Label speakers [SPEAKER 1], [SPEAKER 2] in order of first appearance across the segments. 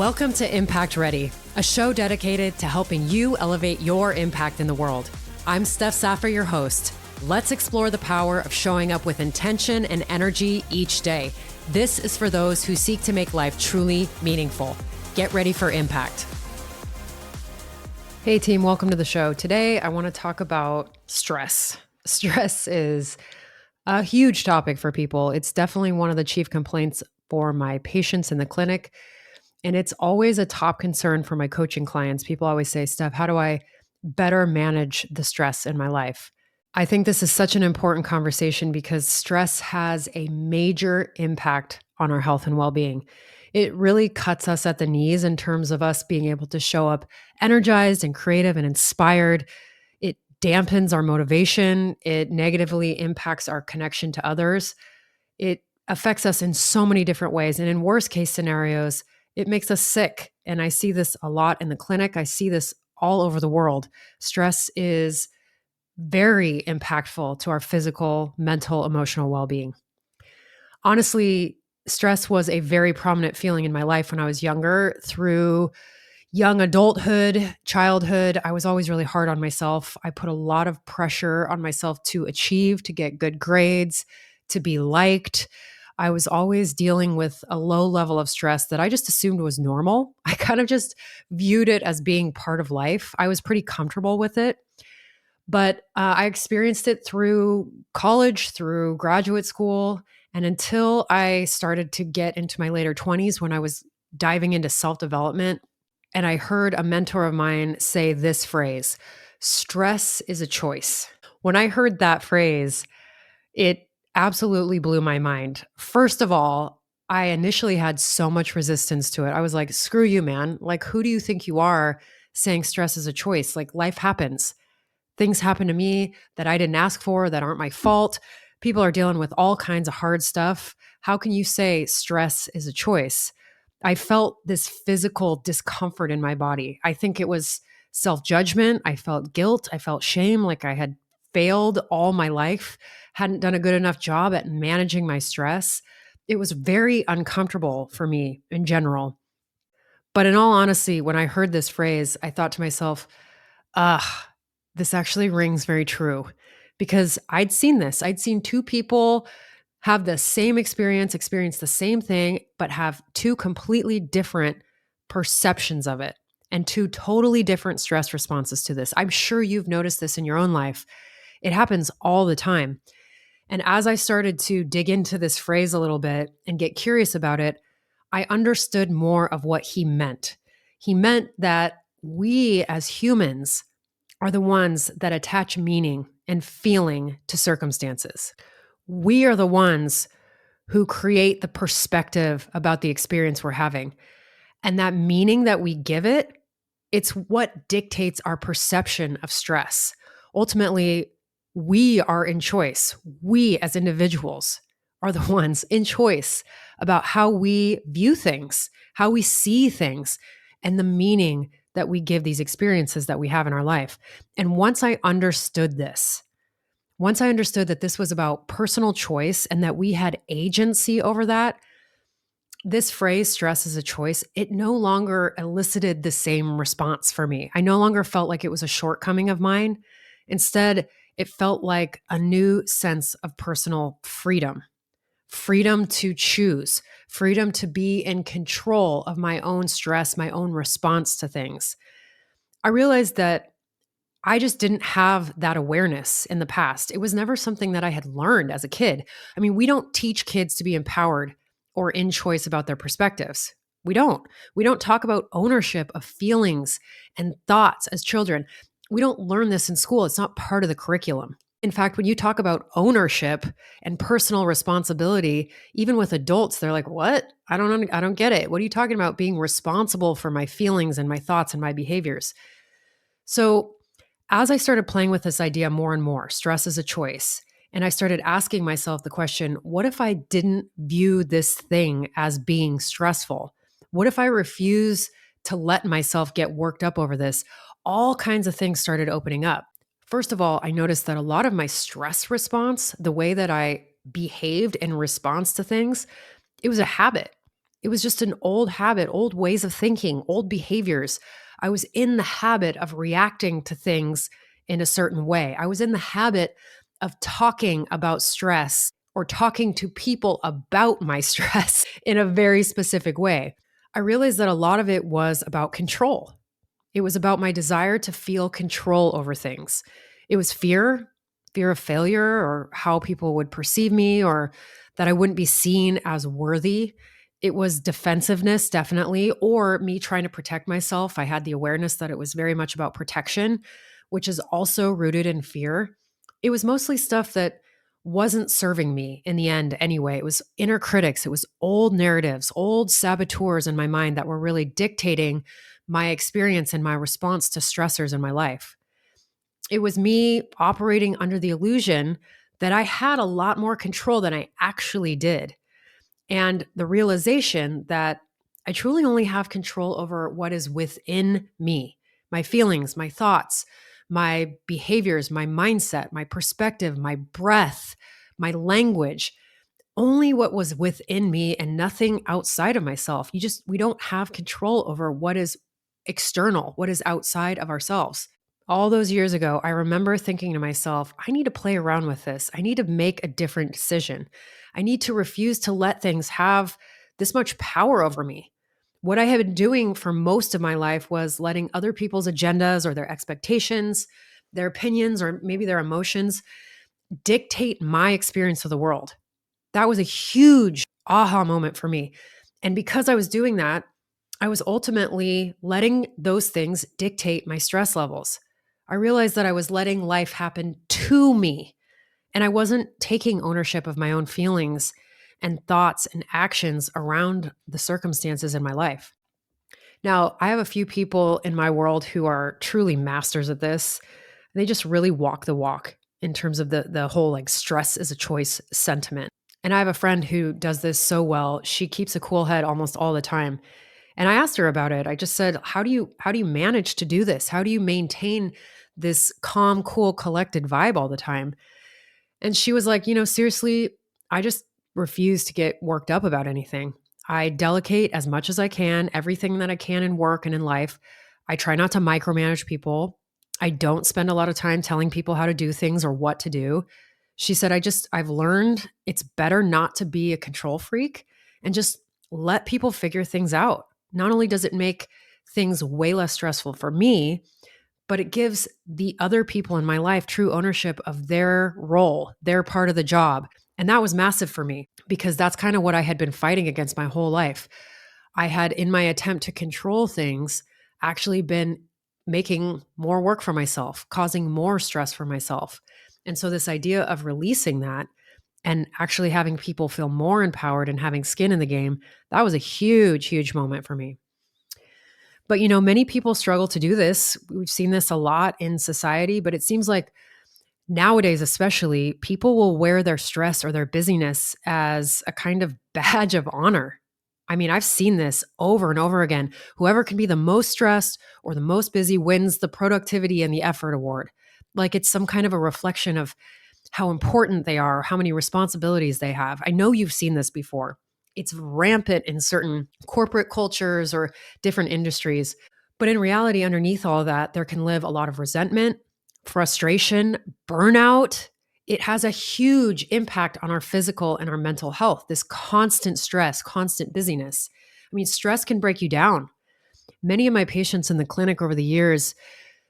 [SPEAKER 1] Welcome to Impact Ready, a show dedicated to helping you elevate your impact in the world. I'm Steph Saffer, your host. Let's explore the power of showing up with intention and energy each day. This is for those who seek to make life truly meaningful. Get ready for impact. Hey team, welcome to the show. Today, I want to talk about stress. Stress is a huge topic for people. It's definitely one of the chief complaints for my patients in the clinic. And it's always a top concern for my coaching clients. People always say, Steph, how do I better manage the stress in my life? I think this is such an important conversation because stress has a major impact on our health and well-being. It really cuts us at the knees in terms of us being able to show up energized and creative and inspired. It dampens our motivation. It negatively impacts our connection to others. It affects us in so many different ways. And in worst case scenarios, it makes us sick. And I see this a lot in the clinic. I see this all over the world. Stress is very impactful to our physical, mental, emotional well-being. Honestly, stress was a very prominent feeling in my life when I was younger. Through young adulthood, childhood, I was always really hard on myself. I put a lot of pressure on myself to achieve, to get good grades, to be liked. I was always dealing with a low level of stress that I just assumed was normal. I kind of just viewed it as being part of life. I was pretty comfortable with it. But I experienced it through college, through graduate school, and until I started to get into my later 20s when I was diving into self-development, and I heard a mentor of mine say this phrase, stress is a choice. When I heard that phrase, it absolutely blew my mind. First of all, I initially had so much resistance to it. I was like, screw you, man. Like, who do you think you are saying stress is a choice? Like, life happens. Things happen to me that I didn't ask for, that aren't my fault. People are dealing with all kinds of hard stuff. How can you say stress is a choice? I felt this physical discomfort in my body. I think it was self-judgment. I felt guilt. I felt shame, like I had failed all my life, hadn't done a good enough job at managing my stress. It was very uncomfortable for me in general. But in all honesty, when I heard this phrase, I thought to myself, this actually rings very true, because I'd seen this. I'd seen two people have the same experience the same thing, but have two completely different perceptions of it and two totally different stress responses to this. I'm sure you've noticed this in your own life. It happens all the time. And as I started to dig into this phrase a little bit and get curious about it, I understood more of what he meant. He meant that we as humans are the ones that attach meaning and feeling to circumstances. We are the ones who create the perspective about the experience we're having. And that meaning that we give it, it's what dictates our perception of stress. Ultimately, we are in choice. We as individuals are the ones in choice about how we view things, how we see things, and the meaning that we give these experiences that we have in our life. And once I understood this, once I understood that this was about personal choice and that we had agency over that, this phrase, stress is a choice, it no longer elicited the same response for me. I no longer felt like it was a shortcoming of mine. Instead, it felt like a new sense of personal freedom. Freedom to choose, freedom to be in control of my own stress, my own response to things. I realized that I just didn't have that awareness in the past. It was never something that I had learned as a kid. I mean, we don't teach kids to be empowered or in choice about their perspectives. We don't. We don't talk about ownership of feelings and thoughts as children. We don't learn this in school. It's not part of the curriculum. In fact, when you talk about ownership and personal responsibility, even with adults, they're like, what? I don't get it. What are you talking about being responsible for my feelings and my thoughts and my behaviors? So as I started playing with this idea more and more, stress is a choice, and I started asking myself the question, what if I didn't view this thing as being stressful? What if I refuse to let myself get worked up over this? All kinds of things started opening up. First of all, I noticed that a lot of my stress response, the way that I behaved in response to things, it was a habit. It was just an old habit, old ways of thinking, old behaviors. I was in the habit of reacting to things in a certain way. I was in the habit of talking about stress or talking to people about my stress in a very specific way. I realized that a lot of it was about control. It was about my desire to feel control over things. It was fear of failure or how people would perceive me or that I wouldn't be seen as worthy. It was defensiveness, definitely, or me trying to protect myself. I had the awareness that it was very much about protection, which is also rooted in fear. It was mostly stuff that wasn't serving me in the end anyway. It was inner critics, it was old narratives, old saboteurs in my mind that were really dictating my experience and my response to stressors in my life. It was me operating under the illusion that I had a lot more control than I actually did. And the realization that I truly only have control over what is within me, my feelings, my thoughts, my behaviors, my mindset, my perspective, my breath, my language, only what was within me and nothing outside of myself. We don't have control over what is external, what is outside of ourselves. All those years ago, I remember thinking to myself, I need to play around with this. I need to make a different decision. I need to refuse to let things have this much power over me. What I had been doing for most of my life was letting other people's agendas or their expectations, their opinions, or maybe their emotions dictate my experience of the world. That was a huge aha moment for me. And because I was doing that, I was ultimately letting those things dictate my stress levels. I realized that I was letting life happen to me, and I wasn't taking ownership of my own feelings and thoughts and actions around the circumstances in my life. Now, I have a few people in my world who are truly masters at this. They just really walk the walk in terms of the whole like stress is a choice sentiment. And I have a friend who does this so well. She keeps a cool head almost all the time. And I asked her about it. I just said, how do you manage to do this? How do you maintain this calm, cool, collected vibe all the time? And she was like, seriously, I just refuse to get worked up about anything. I delegate as much as I can, everything that I can in work and in life. I try not to micromanage people. I don't spend a lot of time telling people how to do things or what to do. She said, I've learned it's better not to be a control freak and just let people figure things out. Not only does it make things way less stressful for me, but it gives the other people in my life true ownership of their role, their part of the job. And that was massive for me because that's kind of what I had been fighting against my whole life. I had, in my attempt to control things, actually been making more work for myself, causing more stress for myself. And so, this idea of releasing that and actually having people feel more empowered and having skin in the game, that was a huge, huge moment for me. But, many people struggle to do this. We've seen this a lot in society, but it seems like nowadays, especially, people will wear their stress or their busyness as a kind of badge of honor. I mean, I've seen this over and over again. Whoever can be the most stressed or the most busy wins the productivity and the effort award. Like it's some kind of a reflection of how important they are, how many responsibilities they have. I know you've seen this before. It's rampant in certain corporate cultures or different industries. But in reality, underneath all of that, there can live a lot of resentment, frustration, burnout. It has a huge impact on our physical and our mental health, this constant stress, constant busyness. I mean, stress can break you down. Many of my patients in the clinic over the years,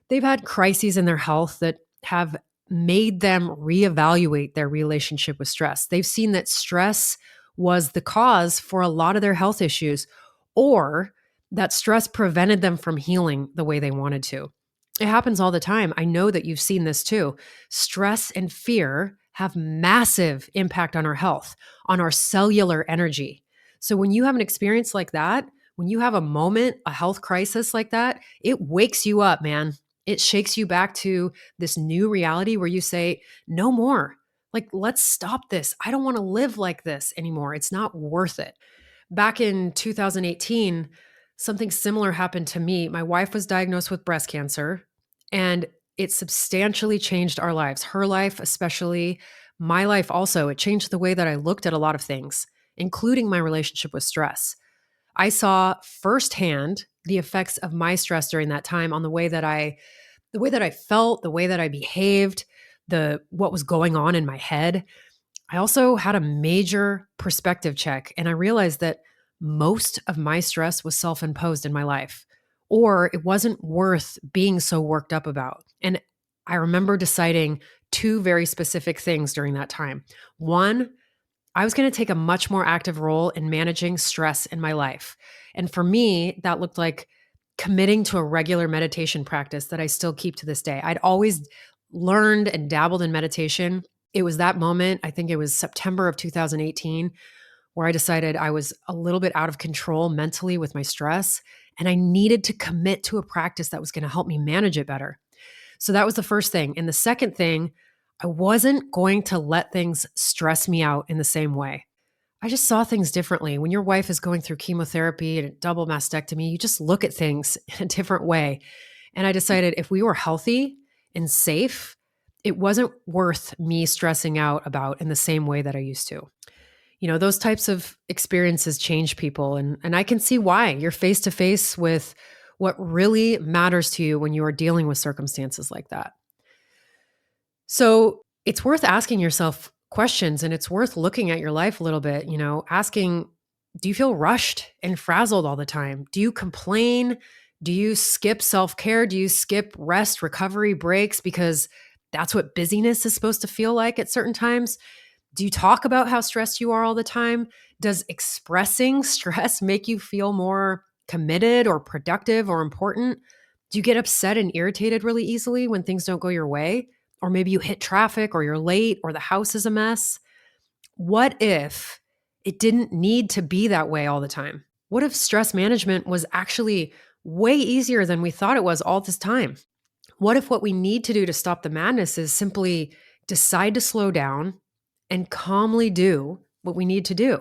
[SPEAKER 1] they've had crises in their health that have made them reevaluate their relationship with stress. They've seen that stress was the cause for a lot of their health issues, or that stress prevented them from healing the way they wanted to. It happens all the time. I know that you've seen this too. Stress and fear have massive impact on our health, on our cellular energy. So when you have an experience like that, when you have a moment, a health crisis like that, it wakes you up, man. It shakes you back to this new reality where you say, no more. Like, let's stop this. I don't want to live like this anymore. It's not worth it. Back in 2018, something similar happened to me. My wife was diagnosed with breast cancer, and it substantially changed our lives. Her life, especially, my life also. It changed the way that I looked at a lot of things, including my relationship with stress. I saw firsthand the effects of my stress during that time on the way that I felt, the way that I behaved, what was going on in my head. I also had a major perspective check, and I realized that most of my stress was self-imposed in my life, or it wasn't worth being so worked up about. And I remember deciding two very specific things during that time. One, I was going to take a much more active role in managing stress in my life. And for me, that looked like committing to a regular meditation practice that I still keep to this day. I'd always learned and dabbled in meditation. It was that moment, I think it was September of 2018, where I decided I was a little bit out of control mentally with my stress, and I needed to commit to a practice that was going to help me manage it better. So that was the first thing. And the second thing, I wasn't going to let things stress me out in the same way. I just saw things differently. When your wife is going through chemotherapy and a double mastectomy, you just look at things in a different way. And I decided if we were healthy and safe, it wasn't worth me stressing out about in the same way that I used to. Those types of experiences change people. And I can see why. You're face to face with what really matters to you when you are dealing with circumstances like that. So it's worth asking yourself questions, and it's worth looking at your life a little bit, asking, do you feel rushed and frazzled all the time? Do you complain? Do you skip self-care? Do you skip rest, recovery, breaks because that's what busyness is supposed to feel like at certain times? Do you talk about how stressed you are all the time? Does expressing stress make you feel more committed or productive or important? Do you get upset and irritated really easily when things don't go your way? Or maybe you hit traffic or you're late or the house is a mess? What if it didn't need to be that way all the time? What if stress management was actually way easier than we thought it was all this time? What if what we need to do to stop the madness is simply decide to slow down and calmly do what we need to do?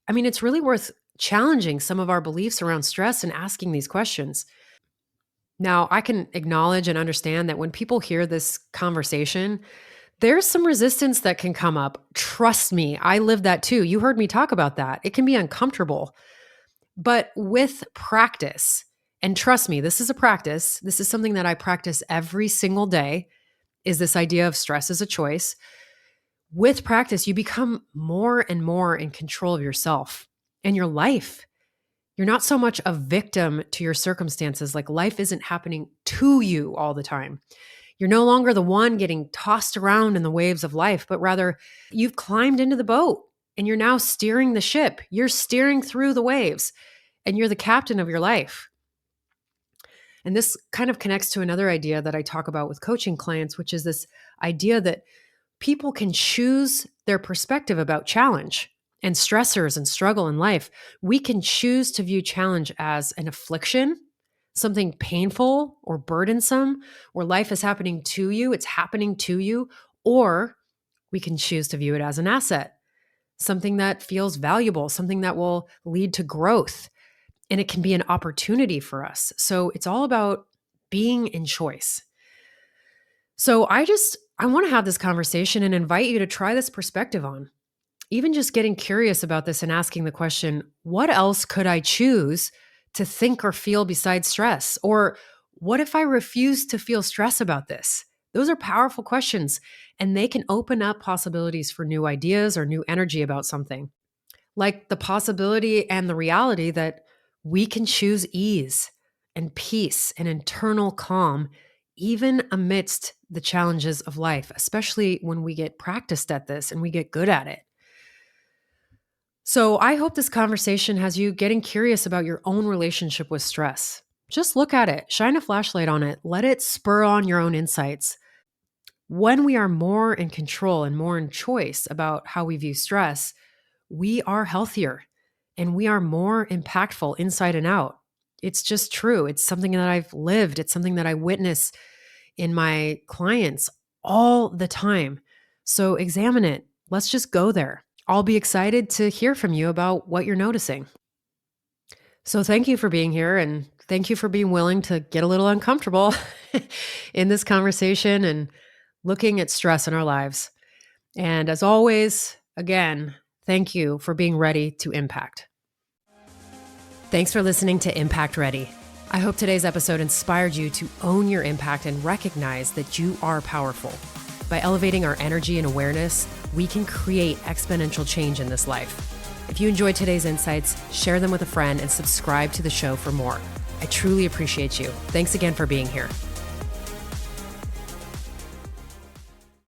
[SPEAKER 1] I mean, it's really worth challenging some of our beliefs around stress and asking these questions. Now, I can acknowledge and understand that when people hear this conversation, there's some resistance that can come up. Trust me, I lived that too. You heard me talk about that. It can be uncomfortable. But with practice, and trust me, this is a practice. This is something that I practice every single day, is this idea of stress as a choice. With practice, you become more and more in control of yourself and your life. You're not so much a victim to your circumstances. Like life isn't happening to you all the time. You're no longer the one getting tossed around in the waves of life, but rather you've climbed into the boat and you're now steering the ship. You're steering through the waves and you're the captain of your life. And this kind of connects to another idea that I talk about with coaching clients, which is this idea that people can choose their perspective about challenge and stressors and struggle in life. We can choose to view challenge as an affliction, something painful or burdensome, where life is happening to you, it's happening to you, or we can choose to view it as an asset, something that feels valuable, something that will lead to growth, and it can be an opportunity for us. So it's all about being in choice. So I want to have this conversation and invite you to try this perspective on. Even just getting curious about this and asking the question, what else could I choose to think or feel besides stress? Or what if I refuse to feel stress about this? Those are powerful questions, and they can open up possibilities for new ideas or new energy about something. Like the possibility and the reality that we can choose ease and peace and internal calm, even amidst the challenges of life, especially when we get practiced at this and we get good at it. So I hope this conversation has you getting curious about your own relationship with stress. Just look at it, shine a flashlight on it, let it spur on your own insights. When we are more in control and more in choice about how we view stress, we are healthier and we are more impactful inside and out. It's just true. It's something that I've lived. It's something that I witness in my clients all the time. So examine it. Let's just go there. I'll be excited to hear from you about what you're noticing. So thank you for being here, and thank you for being willing to get a little uncomfortable in this conversation and looking at stress in our lives. And as always, again, thank you for being ready to impact. Thanks for listening to Impact Ready. I hope today's episode inspired you to own your impact and recognize that you are powerful. By elevating our energy and awareness, we can create exponential change in this life. If you enjoyed today's insights, share them with a friend and subscribe to the show for more. I truly appreciate you. Thanks again for being here.